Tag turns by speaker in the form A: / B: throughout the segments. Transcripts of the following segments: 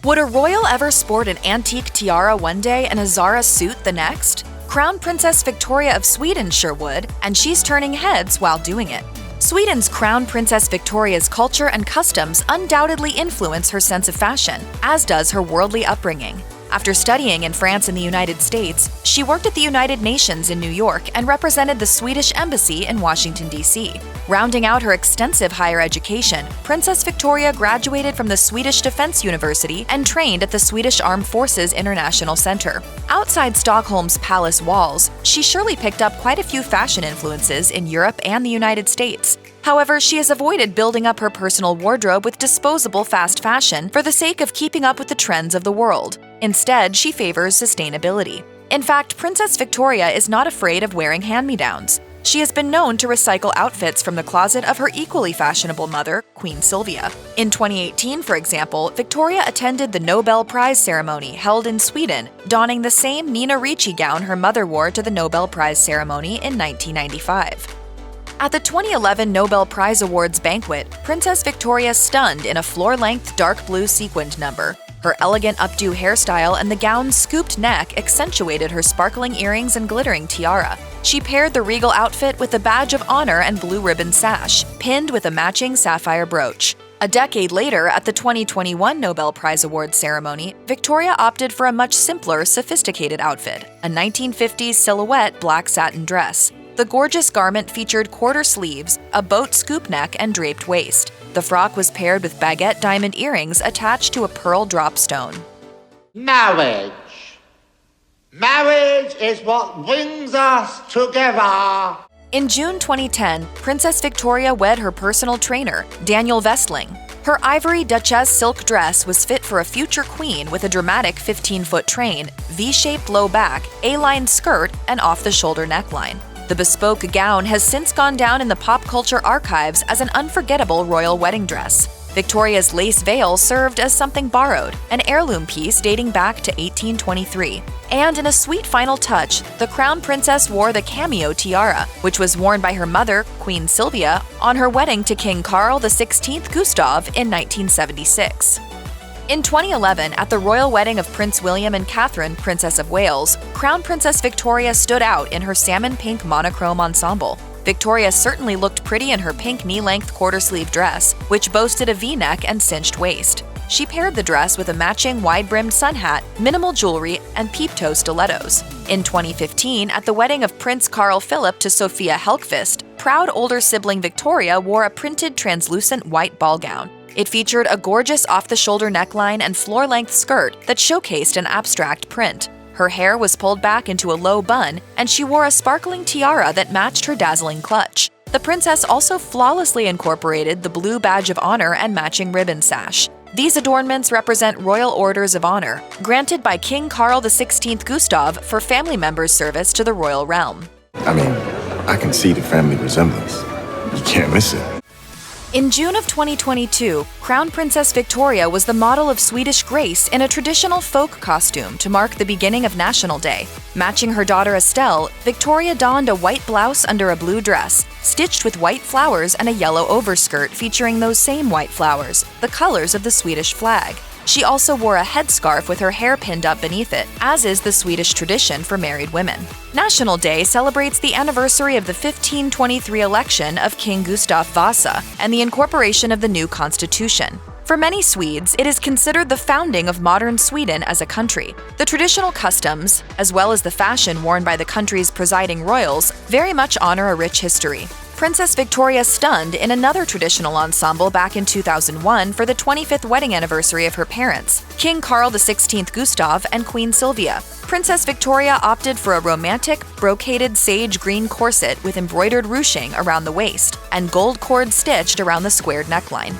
A: Would a royal ever sport an antique tiara one day and a Zara suit the next? Crown Princess Victoria of Sweden sure would, and she's turning heads while doing it. Sweden's Crown Princess Victoria's culture and customs undoubtedly influence her sense of fashion, as does her worldly upbringing. After studying in France and the United States, she worked at the United Nations in New York and represented the Swedish Embassy in Washington, D.C. Rounding out her extensive higher education, Princess Victoria graduated from the Swedish Defense University and trained at the Swedish Armed Forces International Center. Outside Stockholm's palace walls, she surely picked up quite a few fashion influences in Europe and the United States. However, she has avoided building up her personal wardrobe with disposable fast fashion for the sake of keeping up with the trends of the world. Instead, she favors sustainability. In fact, Princess Victoria is not afraid of wearing hand-me-downs. She has been known to recycle outfits from the closet of her equally fashionable mother, Queen Sylvia. In 2018, for example, Victoria attended the Nobel Prize ceremony held in Sweden, donning the same Nina Ricci gown her mother wore to the Nobel Prize ceremony in 1995. At the 2011 Nobel Prize Awards banquet, Princess Victoria stunned in a floor-length dark blue sequined number. Her elegant updo hairstyle and the gown's scooped neck accentuated her sparkling earrings and glittering tiara. She paired the regal outfit with a badge of honor and blue ribbon sash, pinned with a matching sapphire brooch. A decade later, at the 2021 Nobel Prize Awards ceremony, Victoria opted for a much simpler, sophisticated outfit, a 1950s silhouette black satin dress. The gorgeous garment featured quarter sleeves, a boat scoop neck, and draped waist. The frock was paired with baguette diamond earrings attached to a pearl drop stone.
B: Marriage. Marriage is what brings us together.
A: In June 2010, Princess Victoria wed her personal trainer, Daniel Westling. Her ivory Duchesse silk dress was fit for a future queen with a dramatic 15-foot train, V-shaped low back, A-line skirt, and off-the-shoulder neckline. The bespoke gown has since gone down in the pop culture archives as an unforgettable royal wedding dress. Victoria's lace veil served as something borrowed, an heirloom piece dating back to 1823. And in a sweet final touch, the crown princess wore the cameo tiara, which was worn by her mother, Queen Sylvia, on her wedding to King Carl XVI Gustaf in 1976. In 2011, at the royal wedding of Prince William and Catherine, Princess of Wales, Crown Princess Victoria stood out in her salmon pink monochrome ensemble. Victoria certainly looked pretty in her pink knee-length quarter-sleeve dress, which boasted a V-neck and cinched waist. She paired the dress with a matching wide-brimmed sun hat, minimal jewelry, and peep-toe stilettos. In 2015, at the wedding of Prince Carl Philip to Sophia Helgqvist, proud older sibling Victoria wore a printed translucent white ball gown. It featured a gorgeous off-the-shoulder neckline and floor-length skirt that showcased an abstract print. Her hair was pulled back into a low bun, and she wore a sparkling tiara that matched her dazzling clutch. The princess also flawlessly incorporated the blue badge of honor and matching ribbon sash. These adornments represent royal orders of honor, granted by King Carl XVI Gustaf for family members' service to the royal realm.
C: I mean, I can see the family resemblance. You can't miss it.
A: In June of 2022, Crown Princess Victoria was the model of Swedish grace in a traditional folk costume to mark the beginning of National Day. Matching her daughter Estelle, Victoria donned a white blouse under a blue dress, stitched with white flowers and a yellow overskirt featuring those same white flowers, the colors of the Swedish flag. She also wore a headscarf with her hair pinned up beneath it, as is the Swedish tradition for married women. National Day celebrates the anniversary of the 1523 election of King Gustav Vasa and the incorporation of the new constitution. For many Swedes, it is considered the founding of modern Sweden as a country. The traditional customs, as well as the fashion worn by the country's presiding royals, very much honor a rich history. Princess Victoria stunned in another traditional ensemble back in 2001 for the 25th wedding anniversary of her parents, King Carl XVI Gustaf and Queen Sylvia. Princess Victoria opted for a romantic, brocaded sage green corset with embroidered ruching around the waist and gold cord stitched around the squared neckline.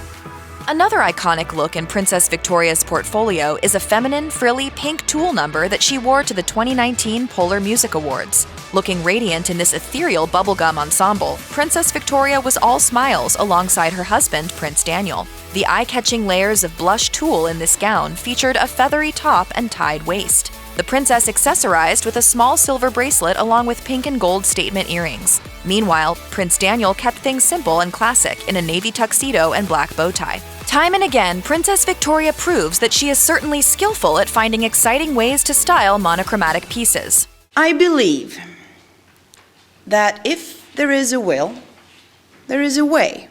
A: Another iconic look in Princess Victoria's portfolio is a feminine, frilly pink tulle number that she wore to the 2019 Polar Music Awards. Looking radiant in this ethereal bubblegum ensemble, Princess Victoria was all smiles alongside her husband, Prince Daniel. The eye-catching layers of blush tulle in this gown featured a feathery top and tied waist. The princess accessorized with a small silver bracelet along with pink and gold statement earrings. Meanwhile, Prince Daniel kept things simple and classic in a navy tuxedo and black bow tie. Time and again, Princess Victoria proves that she is certainly skillful at finding exciting ways to style monochromatic pieces.
D: I believe that if there is a will, there is a way.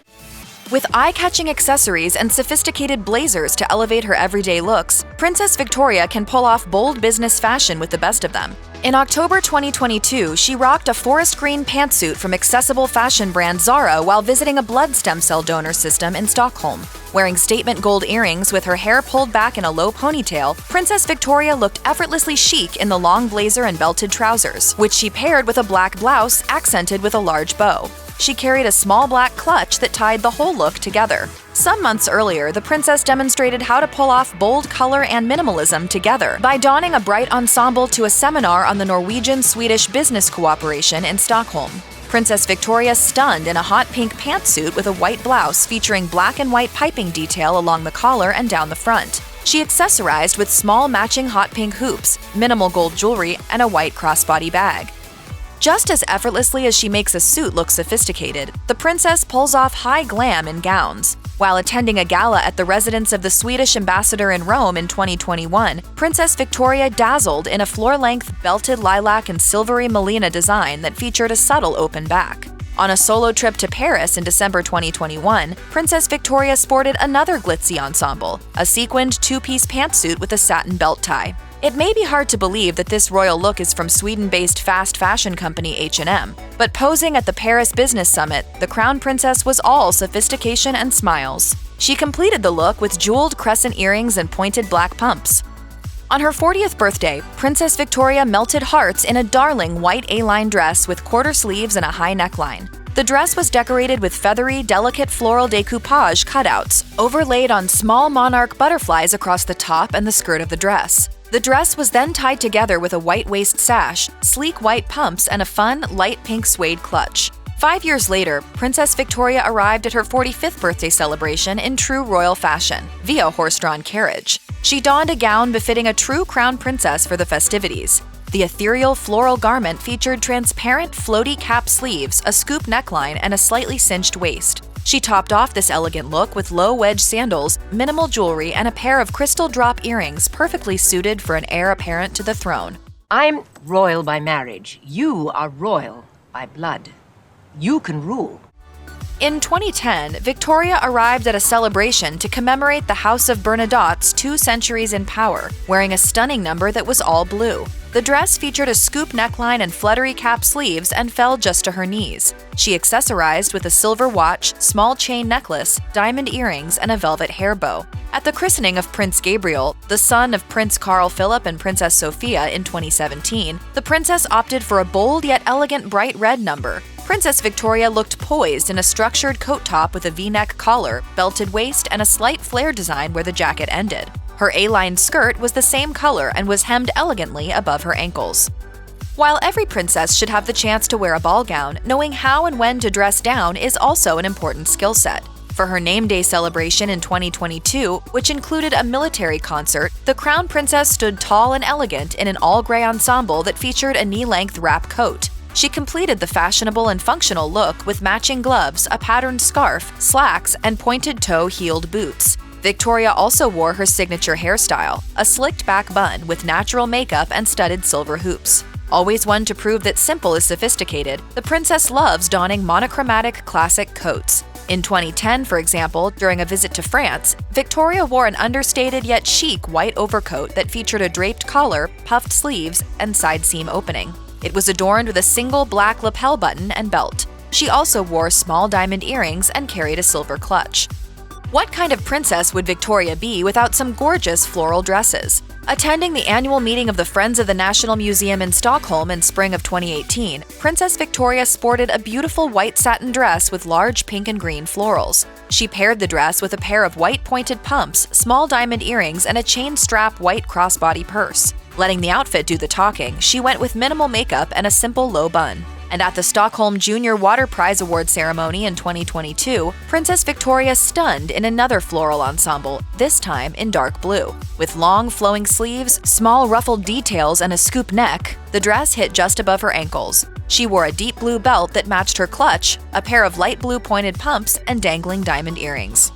A: With eye-catching accessories and sophisticated blazers to elevate her everyday looks, Princess Victoria can pull off bold business fashion with the best of them. In October 2022, she rocked a forest green pantsuit from accessible fashion brand Zara while visiting a blood stem cell donor system in Stockholm. Wearing statement gold earrings with her hair pulled back in a low ponytail, Princess Victoria looked effortlessly chic in the long blazer and belted trousers, which she paired with a black blouse accented with a large bow. She carried a small black clutch that tied the whole look together. Some months earlier, the princess demonstrated how to pull off bold color and minimalism together by donning a bright ensemble to a seminar on the Norwegian-Swedish business cooperation in Stockholm. Princess Victoria stunned in a hot pink pantsuit with a white blouse featuring black and white piping detail along the collar and down the front. She accessorized with small matching hot pink hoops, minimal gold jewelry, and a white crossbody bag. Just as effortlessly as she makes a suit look sophisticated, the princess pulls off high glam in gowns. While attending a gala at the residence of the Swedish ambassador in Rome in 2021, Princess Victoria dazzled in a floor-length belted lilac and silvery melina design that featured a subtle open back. On a solo trip to Paris in December 2021, Princess Victoria sported another glitzy ensemble, a sequined two-piece pantsuit with a satin belt tie. It may be hard to believe that this royal look is from Sweden-based fast fashion company H&M, but posing at the Paris Business Summit, the crown princess was all sophistication and smiles. She completed the look with jeweled crescent earrings and pointed black pumps. On her 40th birthday, Princess Victoria melted hearts in a darling white A-line dress with quarter sleeves and a high neckline. The dress was decorated with feathery, delicate floral decoupage cutouts, overlaid on small monarch butterflies across the top and the skirt of the dress. The dress was then tied together with a white waist sash, sleek white pumps, and a fun, light pink suede clutch. 5 years later, Princess Victoria arrived at her 45th birthday celebration in true royal fashion, via horse-drawn carriage. She donned a gown befitting a true crown princess for the festivities. The ethereal floral garment featured transparent, floaty cap sleeves, a scoop neckline, and a slightly cinched waist. She topped off this elegant look with low-wedge sandals, minimal jewelry, and a pair of crystal drop earrings perfectly suited for an heir apparent to the throne.
E: I'm royal by marriage. You are royal by blood. You can rule.
A: In 2010, Victoria arrived at a celebration to commemorate the House of Bernadotte's 2 centuries in power, wearing a stunning number that was all blue. The dress featured a scoop neckline and fluttery cap sleeves and fell just to her knees. She accessorized with a silver watch, small chain necklace, diamond earrings, and a velvet hair bow. At the christening of Prince Gabriel, the son of Prince Carl Philip and Princess Sophia in 2017, the princess opted for a bold yet elegant bright red number. Princess Victoria looked poised in a structured coat top with a V-neck collar, belted waist, and a slight flare design where the jacket ended. Her A-line skirt was the same color and was hemmed elegantly above her ankles. While every princess should have the chance to wear a ball gown, knowing how and when to dress down is also an important skill set. For her name day celebration in 2022, which included a military concert, the crown princess stood tall and elegant in an all-gray ensemble that featured a knee-length wrap coat. She completed the fashionable and functional look with matching gloves, a patterned scarf, slacks, and pointed-toe heeled boots. Victoria also wore her signature hairstyle, a slicked back bun with natural makeup and studded silver hoops. Always one to prove that simple is sophisticated, the princess loves donning monochromatic classic coats. In 2010, for example, during a visit to France, Victoria wore an understated yet chic white overcoat that featured a draped collar, puffed sleeves, and side seam opening. It was adorned with a single black lapel button and belt. She also wore small diamond earrings and carried a silver clutch. What kind of princess would Victoria be without some gorgeous floral dresses? Attending the annual meeting of the Friends of the National Museum in Stockholm in spring of 2018, Princess Victoria sported a beautiful white satin dress with large pink and green florals. She paired the dress with a pair of white pointed pumps, small diamond earrings, and a chain strap white crossbody purse. Letting the outfit do the talking, she went with minimal makeup and a simple low bun. And at the Stockholm Junior Water Prize Award ceremony in 2022, Princess Victoria stunned in another floral ensemble, this time in dark blue. With long flowing sleeves, small ruffled details, and a scoop neck, the dress hit just above her ankles. She wore a deep blue belt that matched her clutch, a pair of light blue pointed pumps, and dangling diamond earrings.